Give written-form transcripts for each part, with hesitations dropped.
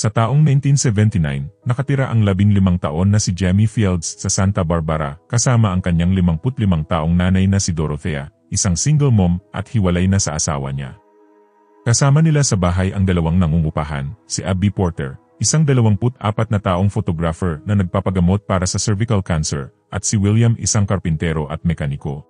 Sa taong 1979, nakatira ang 15 taon na si Jamie Fields sa Santa Barbara kasama ang kanyang 55 taong nanay na si Dorothea, isang single mom at hiwalay na sa asawa niya. Kasama nila sa bahay ang dalawang nangungupahan, si Abby Porter, isang 24 na taong photographer na nagpapagamot para sa cervical cancer, at si William, isang karpintero at mekaniko.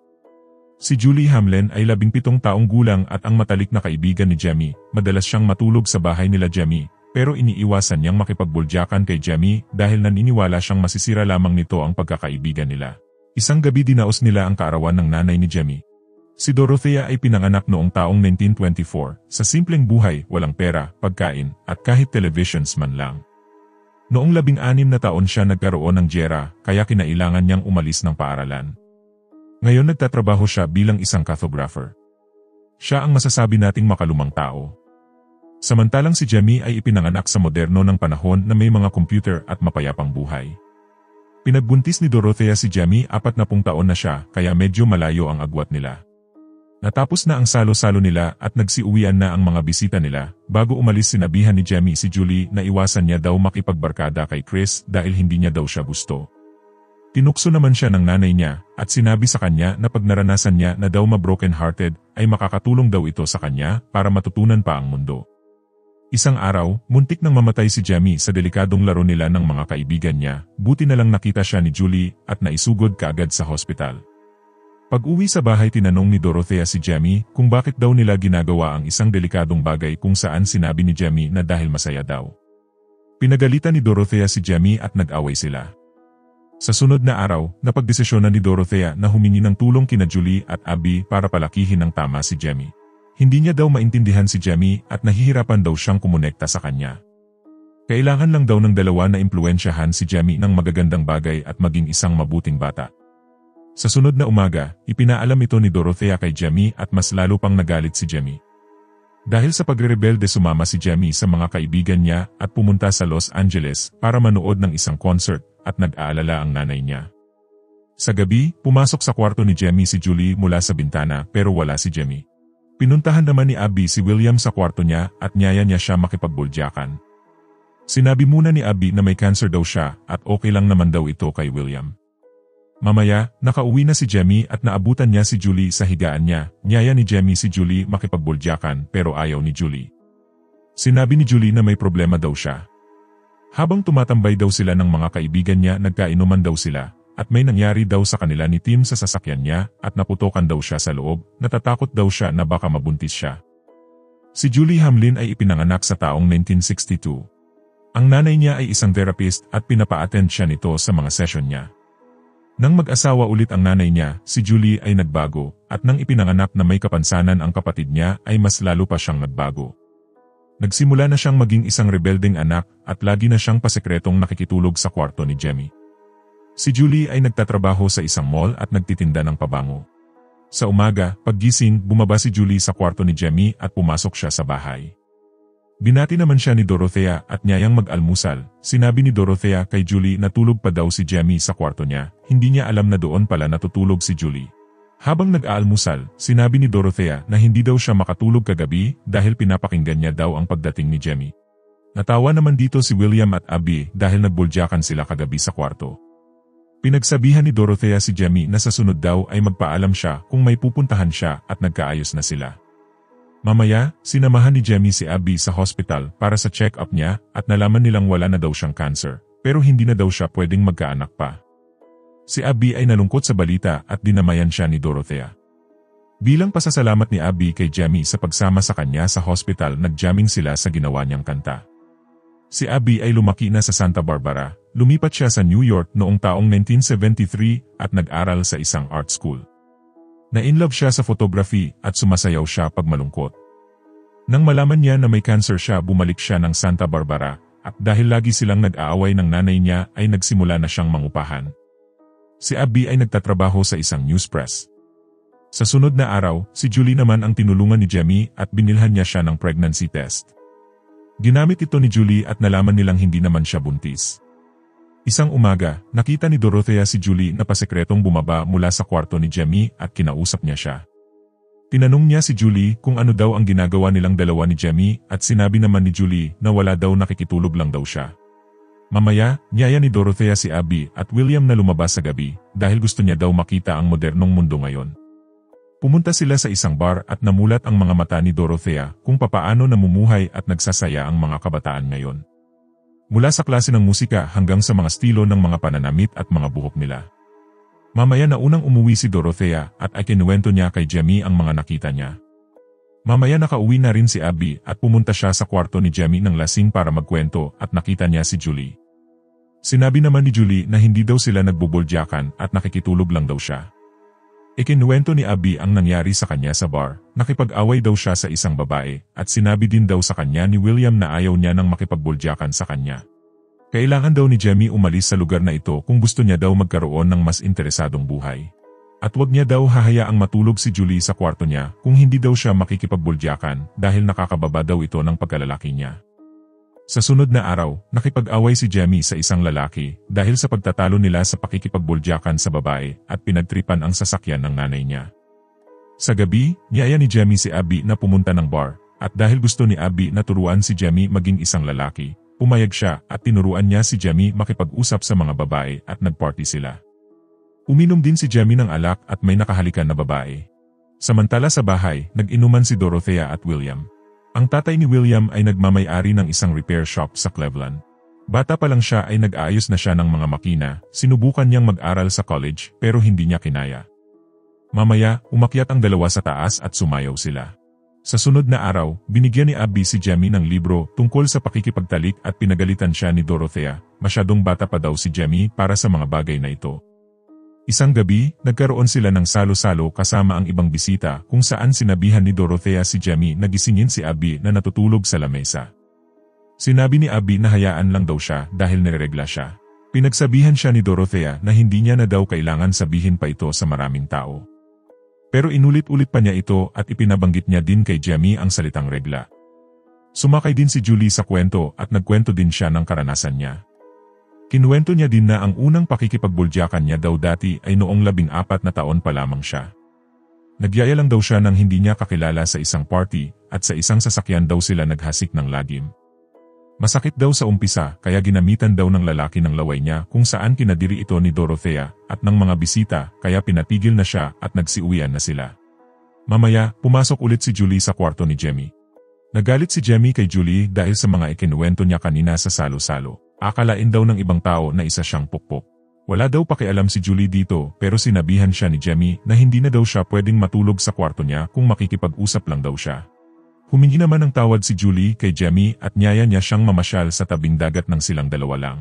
Si Julie Hamlin ay 17 taong gulang at ang matalik na kaibigan ni Jamie. Madalas siyang matulog sa bahay nila Jamie, pero iniiwasan niyang makipagbulyakan kay Jamie dahil naniniwala siyang masisira lamang nito ang pagkakaibigan nila. Isang gabi dinaos nila ang kaarawan ng nanay ni Jamie. Si Dorothea ay pinanganak noong taong 1924, sa simpleng buhay, walang pera, pagkain, at kahit televisions man lang. Noong 16 na taon siya nagkaroon ng giyera, kaya kinailangan niyang umalis ng paaralan. Ngayon nagtatrabaho siya bilang isang cathographer. Siya ang masasabi nating makalumang tao. Samantalang si Jamie ay ipinanganak sa moderno ng panahon na may mga computer at mapayapang buhay. Pinagbuntis ni Dorothea si Jamie 40 taon na siya, kaya medyo malayo ang agwat nila. Natapos na ang salo-salo nila at nagsiuwian na ang mga bisita nila. Bago umalis sinabihan ni Jamie si Julie na iwasan niya daw makipagbarkada kay Chris dahil hindi niya daw siya gusto. Tinukso naman siya ng nanay niya at sinabi sa kanya na pag naranasan niya na daw ma-broken-hearted ay makakatulong daw ito sa kanya para matutunan pa ang mundo. Isang araw, muntik nang mamatay si Jamie sa delikadong laro nila ng mga kaibigan niya, buti na lang nakita siya ni Julie at naisugod kaagad sa hospital. Pag-uwi sa bahay tinanong ni Dorothea si Jamie kung bakit daw nila ginagawa ang isang delikadong bagay kung saan sinabi ni Jamie na dahil masaya daw. Pinagalitan ni Dorothea si Jamie at nag-away sila. Sa sunod na araw, napagdesisyonan ni Dorothea na humingi ng tulong kina Julie at Abby para palakihin ng tama si Jamie. Hindi niya daw maintindihan si Jamie at nahihirapan daw siyang kumonekta sa kanya. Kailangan lang daw ng dalawa na impluwensyahan si Jamie ng magagandang bagay at maging isang mabuting bata. Sa sunod na umaga, ipinaalam ito ni Dorothea kay Jamie at mas lalo pang nagalit si Jamie. Dahil sa pagrerebelde sumama si Jamie sa mga kaibigan niya at pumunta sa Los Angeles para manood ng isang concert at nag-aalala ang nanay niya. Sa gabi, pumasok sa kwarto ni Jamie si Julie mula sa bintana pero wala si Jamie. Pinuntahan naman ni Abby si William sa kwarto niya at niyaya niya siya makipagbulyakan. Sinabi muna ni Abby na may cancer daw siya at okay lang naman daw ito kay William. Mamaya, nakauwi na si Jamie at naabutan niya si Julie sa higaan niya. Niyaya ni Jamie si Julie makipagbulyakan pero ayaw ni Julie. Sinabi ni Julie na may problema daw siya. Habang tumatambay daw sila ng mga kaibigan niya, nagkainuman daw sila. At may nangyari daw sa kanila ni Tim sa sasakyan niya at naputokan daw siya sa loob, natatakot daw siya na baka mabuntis siya. Si Julie Hamlin ay ipinanganak sa taong 1962. Ang nanay niya ay isang therapist at pinapa-attend siya nito sa mga session niya. Nang mag-asawa ulit ang nanay niya, si Julie ay nagbago at nang ipinanganak na may kapansanan ang kapatid niya ay mas lalo pa siyang nagbago. Nagsimula na siyang maging isang rebeldeng anak at lagi na siyang pasekretong nakikitulog sa kwarto ni Jamie. Si Julie ay nagtatrabaho sa isang mall at nagtitinda ng pabango. Sa umaga, paggising, bumaba si Julie sa kwarto ni Jamie at pumasok siya sa bahay. Binati naman siya ni Dorothea at niyayang mag-almusal. Sinabi ni Dorothea kay Julie na tulog pa daw si Jamie sa kwarto niya. Hindi niya alam na doon pala natutulog si Julie. Habang nag-aalmusal, sinabi ni Dorothea na hindi daw siya makatulog kagabi dahil pinapakinggan niya daw ang pagdating ni Jamie. Natawa naman dito si William at Abby dahil nagbulyakan sila kagabi sa kwarto. Pinagsabihan ni Dorothea si Jamie na sa sunod daw ay magpaalam siya kung may pupuntahan siya at nagkaayos na sila. Mamaya, sinamahan ni Jamie si Abby sa hospital para sa check-up niya at nalaman nilang wala na daw siyang cancer, pero hindi na daw siya pwedeng magkaanak pa. Si Abby ay nalungkot sa balita at dinamayan siya ni Dorothea. Bilang pasasalamat ni Abby kay Jamie sa pagsama sa kanya sa hospital, nag-jamming sila sa ginawa niyang kanta. Si Abby ay lumaki na sa Santa Barbara. Lumipat siya sa New York noong taong 1973 at nag-aral sa isang art school. Na-inlove siya sa photography at sumasayaw siya pag malungkot. Nang malaman niya na may cancer siya, bumalik siya ng Santa Barbara at dahil lagi silang nag-aaway ng nanay niya ay nagsimula na siyang mangupahan. Si Abby ay nagtatrabaho sa isang news press. Sa sunod na araw, si Julie naman ang tinulungan ni Jamie at binilhan niya siya ng pregnancy test. Ginamit ito ni Julie at nalaman nilang hindi naman siya buntis. Isang umaga, nakita ni Dorothea si Julie na pasekretong bumaba mula sa kwarto ni Jamie at kinausap niya siya. Tinanong niya si Julie kung ano daw ang ginagawa nilang dalawa ni Jamie at sinabi naman ni Julie na wala daw, nakikitulog lang daw siya. Mamaya, niyaya ni Dorothea si Abby at William na lumabas sa gabi dahil gusto niya daw makita ang modernong mundo ngayon. Pumunta sila sa isang bar at namulat ang mga mata ni Dorothea kung papaano namumuhay at nagsasaya ang mga kabataan ngayon. Mula sa klase ng musika hanggang sa mga estilo ng mga pananamit at mga buhok nila. Mamaya na unang umuwi si Dorothea at ikinuwento niya kay Jamie ang mga nakita niya. Mamaya nakauwi na rin si Abby at pumunta siya sa kwarto ni Jamie ng lasing para magkwento at nakita niya si Julie. Sinabi naman ni Julie na hindi daw sila nagbubulyakan at nakikitulog lang daw siya. Ikinuwento ni Abby ang nangyari sa kanya sa bar, nakipag-away daw siya sa isang babae at sinabi din daw sa kanya ni William na ayaw niya nang makipagbulyakan sa kanya. Kailangan daw ni Jamie umalis sa lugar na ito kung gusto niya daw magkaroon ng mas interesadong buhay. At wag niya daw hahayaang matulog si Julie sa kwarto niya kung hindi daw siya makikipagbulyakan dahil nakakababa daw ito ng pagkalalaki niya. Sa sunod na araw, nakipag-away si Jamie sa isang lalaki dahil sa pagtatalo nila sa pakikipagbulyakan sa babae at pinagtripan ang sasakyan ng nanay niya. Sa gabi, niyaya ni Jamie si Abby na pumunta ng bar at dahil gusto ni Abby na turuan si Jamie maging isang lalaki, pumayag siya at tinuruan niya si Jamie makipag-usap sa mga babae at nagparty sila. Uminom din si Jamie ng alak at may nakahalikan na babae. Samantala sa bahay, nag-inuman si Dorothea at William. Ang tatay ni William ay nagmamay-ari ng isang repair shop sa Cleveland. Bata pa lang siya ay nag-aayos na siya ng mga makina, sinubukan niyang mag-aral sa college pero hindi niya kinaya. Mamaya, umakyat ang dalawa sa taas at sumayaw sila. Sa sunod na araw, binigyan ni Abby si Jamie ng libro tungkol sa pakikipagtalik at pinagalitan siya ni Dorothea, masyadong bata pa daw si Jamie para sa mga bagay na ito. Isang gabi, nagkaroon sila ng salo-salo kasama ang ibang bisita kung saan sinabihan ni Dorothea si Jamie na gisingin si Abby na natutulog sa lamesa. Sinabi ni Abby na hayaan lang daw siya dahil nireregla siya. Pinagsabihan siya ni Dorothea na hindi niya na daw kailangan sabihin pa ito sa maraming tao. Pero inulit-ulit pa niya ito at ipinabanggit niya din kay Jamie ang salitang regla. Sumakay din si Julie sa kwento at nagkwento din siya ng karanasan niya. Kinuwento niya din na ang unang pakikipagbulyakan niya daw dati ay noong 14 na taon pa lamang siya. Nagyaya lang daw siya nang hindi niya kakilala sa isang party at sa isang sasakyan daw sila naghasik ng lagim. Masakit daw sa umpisa kaya ginamitan daw ng lalaki ng laway niya kung saan kinadiri ito ni Dorothea at ng mga bisita kaya pinatigil na siya at nagsiuwian na sila. Mamaya, pumasok ulit si Julie sa kwarto ni Jamie. Nagalit si Jamie kay Julie dahil sa mga ikinuwento niya kanina sa salo-salo. Akalain daw ng ibang tao na isa siyang pukpok. Wala daw pakialam si Julie dito pero sinabihan siya ni Jamie na hindi na daw siya pwedeng matulog sa kwarto niya kung makikipag-usap lang daw siya. Humingi naman ng tawad si Julie kay Jamie at niyaya niya siyang mamasyal sa tabing dagat ng silang dalawa lang.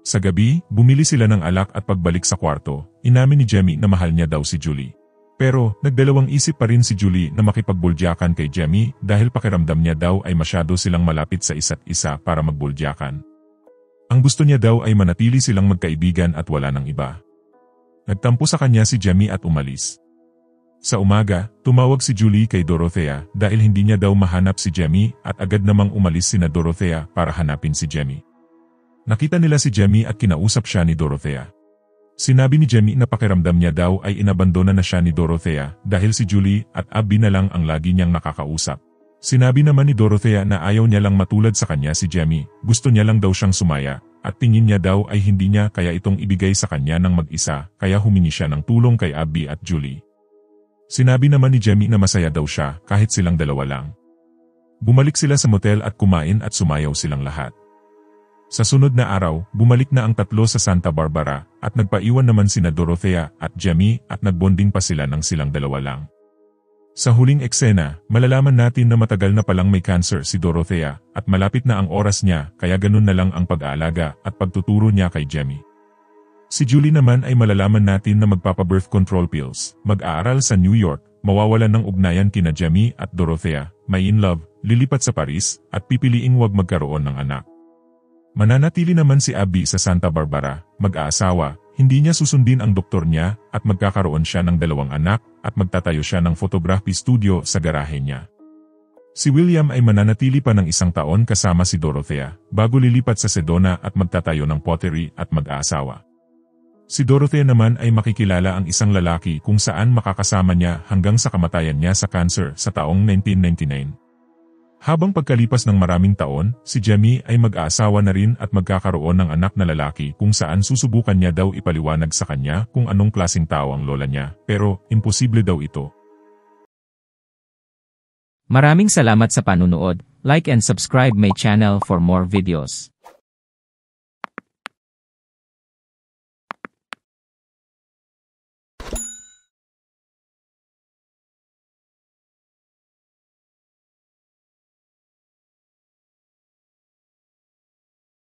Sa gabi, bumili sila ng alak at pagbalik sa kwarto, inamin ni Jamie na mahal niya daw si Julie. Pero, nagdalawang isip pa rin si Julie na makipagbulyakan kay Jamie dahil pakiramdam niya daw ay masyado silang malapit sa isa't isa para magbulyakan. Ang gusto niya daw ay manatili silang magkaibigan at wala ng iba. Nagtampo sa kanya si Jamie at umalis. Sa umaga, tumawag si Julie kay Dorothea dahil hindi niya daw mahanap si Jamie at agad namang umalis sina Dorothea para hanapin si Jamie. Nakita nila si Jamie at kinausap siya ni Dorothea. Sinabi ni Jamie na pakiramdam niya daw ay inabandona na siya ni Dorothea dahil si Julie at Abby na lang ang lagi niyang nakakausap. Sinabi naman ni Dorothea na ayaw niya lang matulad sa kanya si Jamie, gusto niya lang daw siyang sumaya, at tingin niya daw ay hindi niya kaya itong ibigay sa kanya ng mag-isa kaya humingi siya ng tulong kay Abby at Julie. Sinabi naman ni Jamie na masaya daw siya kahit silang dalawa lang. Bumalik sila sa motel at kumain at sumayaw silang lahat. Sa sunod na araw, bumalik na ang tatlo sa Santa Barbara at nagpaiwan naman sina Dorothea at Jamie at nagbonding pa sila ng silang dalawa lang. Sa huling eksena, malalaman natin na matagal na palang may cancer si Dorothea at malapit na ang oras niya kaya ganun na lang ang pag-aalaga at pagtuturo niya kay Jamie. Si Julie naman ay malalaman natin na magpapa-birth control pills, mag-aaral sa New York, mawawalan ng ugnayan kina Jamie at Dorothea, may in love, lilipat sa Paris, at pipiliing wag magkaroon ng anak. Mananatili naman si Abby sa Santa Barbara, mag-aasawa, hindi niya susundin ang doktor niya at magkakaroon siya ng 2 anak at magtatayo siya ng photography studio sa garahe niya. Si William ay mananatili pa ng 1 taon kasama si Dorothea bago lilipat sa Sedona at magtatayo ng pottery at mag-aasawa. Si Dorothea naman ay makikilala ang isang lalaki kung saan makakasama niya hanggang sa kamatayan niya sa cancer sa taong 1999. Habang pagkalipas ng maraming taon, si Jamie ay mag-aasawa na rin at magkakaroon ng anak na lalaki kung saan susubukan niya daw ipaliwanag sa kanya kung anong klaseng tao ang lola niya, pero imposible daw ito. Maraming salamat sa panunood. Like and subscribe my channel for more videos.